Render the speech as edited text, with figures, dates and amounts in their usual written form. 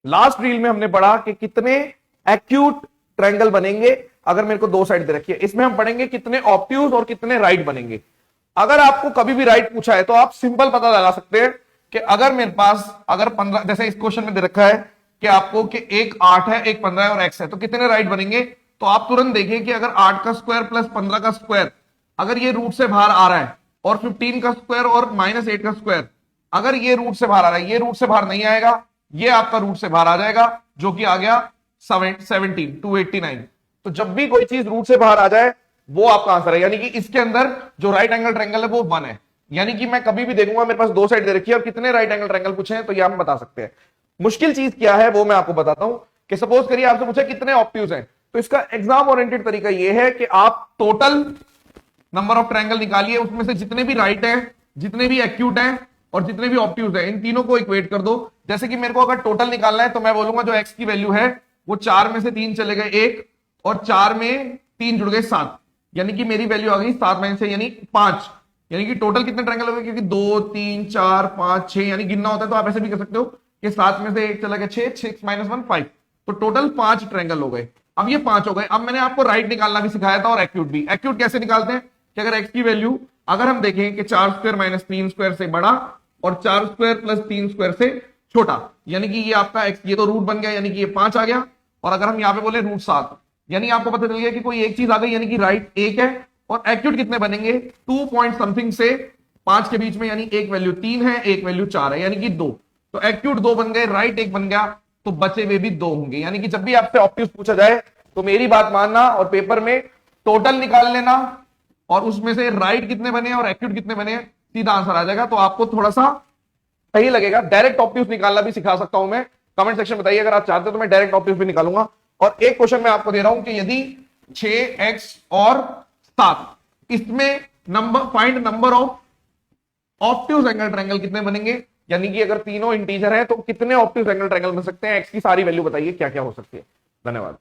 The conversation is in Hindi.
लास्ट रील में हमने पढ़ा कि कितने एक्यूट ट्रायंगल बनेंगे अगर मेरे को दो साइड दे रखी है। इसमें हम पढ़ेंगे कितने ऑब्ट्यूज और कितने राइट बनेंगे। अगर आपको कभी भी राइट पूछा है तो आप सिंपल पता लगा सकते हैं कि अगर मेरे पास अगर 15, जैसे इस क्वेश्चन में दे रखा है कि आपको कि एक 8 है, एक 15 है और x है, तो कितने राइट बनेंगे। तो आप तुरंत देखिए कि अगर 8 का स्क्वायर प्लस 15 का स्क्वायर अगर ये रूट से बाहर आ रहा है और 15 का स्क्वायर और -8 का स्क्वायर अगर ये रूट से बाहर आ रहा है, ये रूट से बाहर नहीं आएगा, ये आपका रूट से बाहर आ जाएगा, जो कि आ गया 17 289। तो जब भी कोई चीज रूट से बाहर आ जाए वो आपका आंसर है, यानी कि इसके अंदर जो राइट एंगल ट्रायंगल है वो 1 है। यानी कि मैं कभी भी देखूंगा मेरे पास दो साइड दे रखी है और कितने राइट एंगल ट्रायंगल पूछे हैं तो ये हम बता सकते हैं। मुश्किल चीज क्या है वो मैं आपको बताता हूं कि सपोज करिए आपसे पूछे कितने ऑब्ट्यूज हैं, तो इसका एग्जाम ओरिएंटेड तरीका यह है कि आप टोटल नंबर ऑफ ट्रायंगल निकालिए, उसमें से जितने भी राइट हैं, जितने भी एक्यूट हैं और जितने भी ऑब्ट्यूज हैं, इन तीनों को इक्वेट कर दो। जैसे कि मेरे को अगर टोटल निकालना है तो मैं बोलूंगा जो एक्स की वैल्यू है वो 4 में से 3 चले गए 1 और 4 में 3 जुड़ गए 7, यानी कि मेरी वैल्यू आ गई 7 में से यानी 5। यानी कि टोटल कितने ट्रायंगल हो गए, क्योंकि 2 3 4 5 6 यानी गिनना होता है तो आप ऐसे भी कर सकते हो कि 7 में से 1 चला गया 6, 6 - 1 5, तो टोटल 5 ट्रायंगल हो गए। अब ये 5 हो गए। अब मैंने आपको राइट निकालना भी सिखाया था और एक्यूट भी। एक्यूट कैसे निकालते हैं कि अगर एक्स की वैल्यू अगर हम देखें कि 4 स्क्वायर माइनस 3 स्क्वायर से बड़ा और 4 स्क्वायर प्लस 3 स्क्वायर से छोटा, यानी कि ये आपका एक्स, ये तो रूट बन गया यानी कि ये 5 आ गया। और अगर हम यहां पे बोले रूट 7, यानी आपको पता चल गया कि कोई एक चीज आ गई, यानी कि राइट 1 है। और एक्यूट कितने बनेंगे 2 पॉइंट समथिंग से 5 के बीच में, यानी एक वैल्यू 3 है एक वैल्यू 4 है, यानी कि 2। तो एक्यूट 2 बन गए, राइट 1 बन गया, तो बचे हुए भी 2 होंगे। यानी कि जब भी आपसे ऑब्ट्यूज पूछा जाए तो मेरी बात मानना और पेपर में टोटल निकाल लेना और उसमें से राइट कितने बने और एक्यूट कितने बने, सीधा आंसर आ जाएगा। तो आपको थोड़ा सा सही लगेगा। डायरेक्ट ऑब्ट्यूज निकालना भी सिखा सकता हूं मैं, कमेंट सेक्शन में बताइए अगर आप चाहते हो तो मैं डायरेक्ट ऑब्ट्यूज भी निकालूंगा। और एक क्वेश्चन मैं आपको दे रहा हूं कि यदि 6x और 7 इसमें find number of obtuse angle triangle कितने बनेंगे, यानी कि अगर तीनों इंटीजर है तो कितने ऑब्ट्यूज एंगल ट्रायंगल बन सकते हैं, एक्स की सारी वैल्यू बताइए क्या क्या हो सकती है। धन्यवाद।